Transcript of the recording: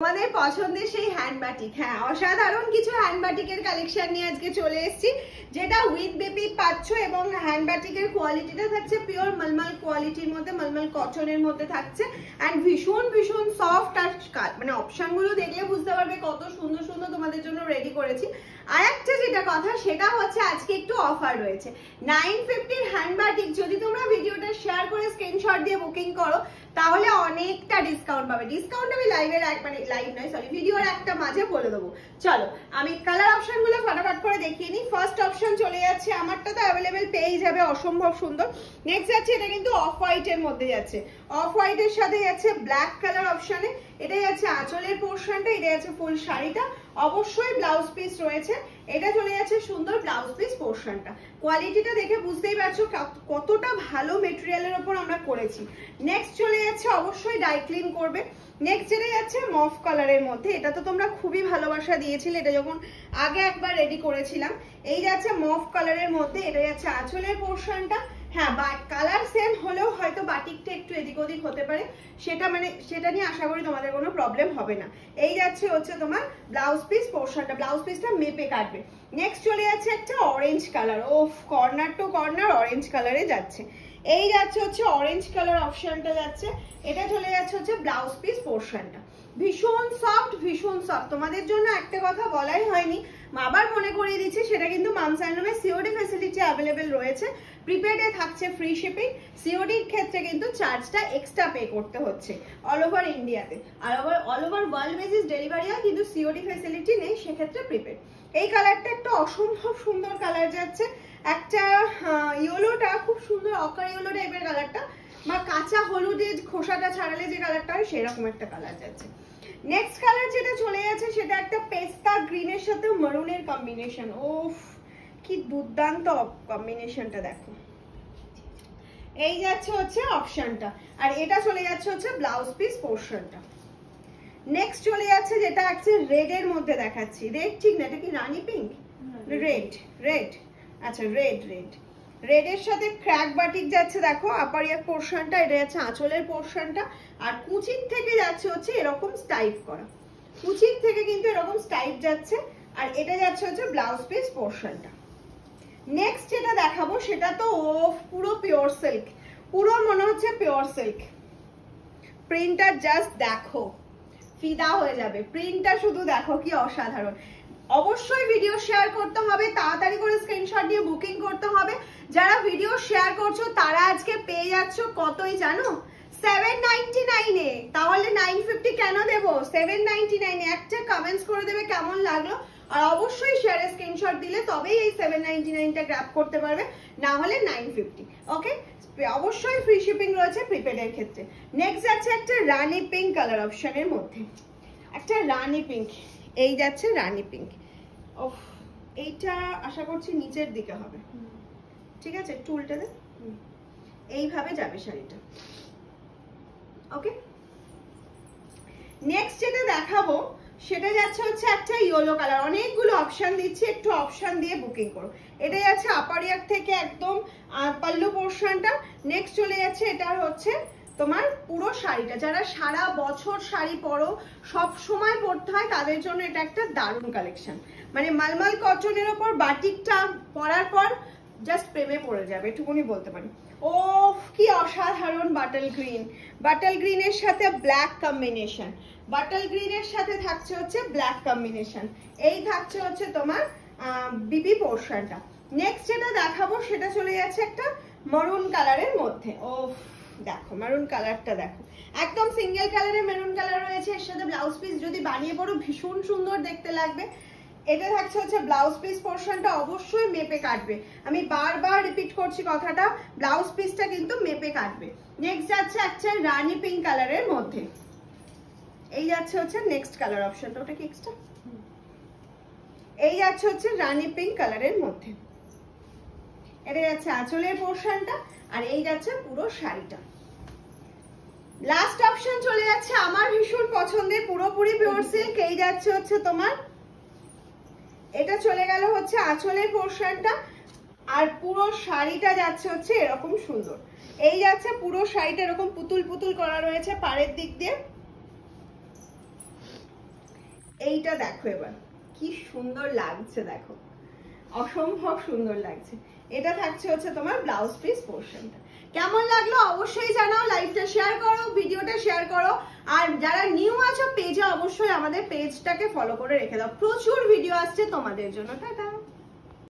তোমাদের পছন্দের সেই হ্যান্ড বাটিক, হ্যাঁ অসাধারণ কিছু হ্যান্ড বাটিকের কালেকশন নিয়ে আজকে চলে এসেছি, যেটা উইথ বেবি পাচ্ছ এবং হ্যান্ড বাটিকের কোয়ালিটিটা থাকছে পিওর মলমল কোয়ালিটির মধ্যে, মলমল কটনের মধ্যে থাকছে অ্যান্ড ভীষণ ভীষণ সফট। আর মানে অপশনগুলো দেখলে বুঝতে পারবে কত সুন্দর সুন্দর তোমাদের জন্য রেডি করেছি। আর একটা যেটা কথা সেটা হচ্ছে আজকে একটু অফার রয়েছে 950 হ্যান্ড বাটিক। যদি তোমরা ভিডিওটা শেয়ার করে স্ক্রিনশট দিয়ে বুকিং করো তাহলে অনেকটা ডিসকাউন্ট পাবে। ডিসকাউন্ট আমি লাইভের লাইভ নয় সরি ভিডিওর একটা মাঝে বলে দেবো। চলো আমি কালার অপশন গুলো ফটাফট করে দেখিয়ে নিই। ফার্স্ট অপশন চলে যাচ্ছে, আমারটা তো অ্যাভেলেবেল পেয়ে যাবে, অসম্ভব সুন্দর। নেক্সট যাচ্ছে, এটা কিন্তু অফ হোয়াইট এর মধ্যে যাচ্ছে, অফ হোয়াইট এর সাথে যাচ্ছে ব্ল্যাক কালার অপশনে। এটা যাচ্ছে আঁচলের পোর্শনটা, এটা যাচ্ছে ফুল শাড়িটা, অবশ্যই ব্লাউজ পিস রয়েছে। এটা চলে যাচ্ছে সুন্দর ব্লাউজ পিস পোর্শনটা। কোয়ালিটিটা দেখে বুঝতেই পারছো কতটা ভালো মেটেরিয়ালের ওপর আমরা করেছি। নেক্সট চলে যাচ্ছে, অবশ্যই ডাই ক্লিন করবে। নেক্সট যেটা যাচ্ছে মফ কালারের মধ্যে, এটা তো তোমরা খুবই ভালোবাসা দিয়েছিলে, এটা যখন আগে একবার রেডি করেছিলাম। এই যাচ্ছে মফ কালারের মধ্যে, এটা যাচ্ছে আঁচলের পোর্শনটা। হ্যাঁ কালার সেম হলেও হয়তো বাটিকটা একটু এদিক ওদিক হতে পারে, সেটা নিয়ে আশা করি তোমাদের কোনো প্রবলেম হবে না। এই যাচ্ছে হচ্ছে তোমার ব্লাউজ পিস পোর্শনটা, ব্লাউজ পিসটা মেপে কাটবে। নেক্সট চলে যাচ্ছে একটা orange colour, of corner to corner orange কালারে যাচ্ছে। এই যাচ্ছে হচ্ছে অরেঞ্জ কালার অপশনটা যাচ্ছে, এটা চলে যাচ্ছে হচ্ছে ব্লাউজ পিস পোর্শনটা। ভীষণ সফট, ভীষণ সফট। তোমাদের জন্য একটা কথা বলাই হয়নি, আবার মনে করিয়ে দিচ্ছি, সেটা কিন্তু মামস অ্যান্ড লুমের সিওডি ফ্যাসিলিটি অ্যাভেলেবেল রয়েছে। প্রিপেডে থাকছে ফ্রি শিপিং, সিওডির ক্ষেত্রে কিন্তু চার্জটা এক্সট্রা পে করতে হচ্ছে অল ওভার ইন্ডিয়াতে। আর all over world basis delivery হয়, কিন্তু সিওডি ফ্যাসিলিটি নেই, সেক্ষেত্রে প্রিপেড। এই কালারটা একটা অসম্ভব সুন্দর কালার যাচ্ছে, একটা ইয়েলোটা খুব সুন্দর অকার ইয়েলো টাইপের কালারটা, বা কাঁচা হলুদের খোসাটা ছাড়ালে যে কালারটা হয় সেরকম একটা কালার যাচ্ছে। নেক্সট কালার যেটা চলে যাচ্ছে সেটা একটা পেস্তা গ্রিনের সাথে মারুনের কম্বিনেশন, ওফ কি দুর্দান্ত কম্বিনেশনটা দেখো। এই যাচ্ছে হচ্ছে অপশনটা, আর এটা চলে যাচ্ছে হচ্ছে ব্লাউজ পিস পোর্শনটা। নেক্সট চলে যাচ্ছে যেটা আছে রেড এর মধ্যে দেখাচ্ছি, রেড ঠিক না, এটা কি রানী পিঙ্ক, রেড রেড, আচ্ছা রেড রেড, রেডের সাথে ক্র্যাক বাটিক যাচ্ছে দেখো আপার ইয়ার পোর্শনটা, এটা যাচ্ছে আঁচলের পোর্শনটা। আর কুচির থেকে যাচ্ছে হচ্ছে এরকম স্টাইপ করা, কুচির থেকে কিন্তু এরকম স্টাইপ যাচ্ছে। আর এটা যাচ্ছে হচ্ছে ব্লাউজ পিস পোর্শনটা। নেক্সট যেটা দেখাবো সেটা তো পুরো পিওর সিল্ক, পুরো মনে হচ্ছে পিওর সিল্ক। প্রিন্টটা জাস্ট দেখো, ফিদা হয়ে যাবে, প্রিন্টটা শুধু দেখো কি অসাধারণ। অবশ্যই ভিডিও শেয়ার করতে হবে, তাড়াতাড়ি করে স্ক্রিনশট দিয়ে বুকিং করতে হবে। যারা ভিডিও শেয়ার করছো তারা আজকে পেয়ে যাচ্ছ কতই জানো, 799 এ। তাহলে 950 কেন দেবো, 799 এ। একটা কমেন্টস করে দেবে কেমন লাগলো, আর অবশ্যই শেয়ারে স্ক্রিনশট দিলে তবেই এই 799টা গ্র্যাব করতে পারবে, না হলে 950। ওকে, অবশ্যই ফ্রি শিপিং রয়েছে প্রিপেডের ক্ষেত্রে। নেক্সট যাচ্ছে একটা রানী পিঙ্ক কালার অপশনের মধ্যে, একটা রানী পিঙ্ক, এই যাচ্ছে রানী পিঙ্ক। ওফ এইটা আশা করছি নিচের দিকে হবে, ঠিক আছে, টুলটা দে, এইভাবে যাবে শাড়িটা। ওকে, নেক্সট যেটা দেখাবো সেটা যাচ্ছে হচ্ছে একটা ইয়েলো কালার। অনেকগুলো অপশন দিচ্ছি, একটু অপশন দিয়ে বুকিং করো। এটা যাচ্ছে আপার ইয়ার থেকে একদম পাল্লু পোর্শনটা। নেক্সট চলে যাচ্ছে এটা হচ্ছে তোমার পুরো শাড়িটা, যারা সারা বছর শাড়ি পরো, সব সময় পরতে হয়, তাদের জন্য এটা একটা দারুণ কালেকশন। মানে মালমাল কটনের ওপর বাটিকটা পরার পর জাস্ট প্রেমে পড়ে যাবে, এটুকুনি বলতে পারি। ও কি অসাধারণ বাটল গ্রিন, বাটল গ্রিনের সাথে ব্ল্যাক কম্বিনেশন, বাটল গ্রিনের সাথে থাকছে হচ্ছে ব্ল্যাক কম্বিনেশন। এই থাকছে হচ্ছে তোমার বিবি পোর্শনটা। নেক্সট যেটা দেখাবো সেটা চলে যাচ্ছে একটা মারুন কালারের মধ্যে। ও দেখো মারুন কালারটা দেখো, একদম সিঙ্গেল কালারের মেরুন কালার রয়েছে, এর সাথে ব্লাউজ পিস যদি বানিয়ে পড়ো ভীষণ সুন্দর দেখতে লাগবে। এটা থাকছে হচ্ছে ব্লাউজ পিস পোর্শনটা, অবশ্যই মেপে কাটবে, আমি বারবার রিপিট করছি কথাটা, ব্লাউজ পিসটা কিন্তু মেপে কাটবে। নেক্সট যাচ্ছে একটা রানী পিঙ্ক কালারের মধ্যে, এই যাচ্ছে হচ্ছে নেক্সট কালার অপশনটা, ওটা কি এক্সট্রা, এই যাচ্ছে হচ্ছে রানী পিঙ্ক কালারের মধ্যে। এটা যাচ্ছে আঁচলের পোর্শনটা, আর এই যাচ্ছে পুরো শাড়িটা। লাস্ট অপশন চলে যাচ্ছে আমার ভীষণ পছন্দের পুরোপুরি পিওর সিল্ক, এই যাচ্ছে হচ্ছে তোমার, এটা চলে গেল হচ্ছে আঁচলের পোর্শনটা, আর পুরো শাড়িটা যাচ্ছে হচ্ছে এরকম সুন্দর। এই যাচ্ছে পুরো শাড়িটা এরকম পুতুল পুতুল করা রয়েছে পাড়ের দিক দিয়ে, এইটা দেখো এবার কি সুন্দর লাগছে, দেখো অসম্ভব সুন্দর লাগছে। এটা থাকছে হচ্ছে তোমার ব্লাউজ পিস পোর্শনটা। কেমন লাগলো অবশ্যই জানাও, লাইভটা শেয়ার করো, ভিডিওটা শেয়ার করো, আর যারা নিউ আছো পেজে অবশ্যই আমাদের পেজটাকে ফলো করে রেখে দাও, প্রচুর ভিডিও আসছে তোমাদের জন্য। টাটা।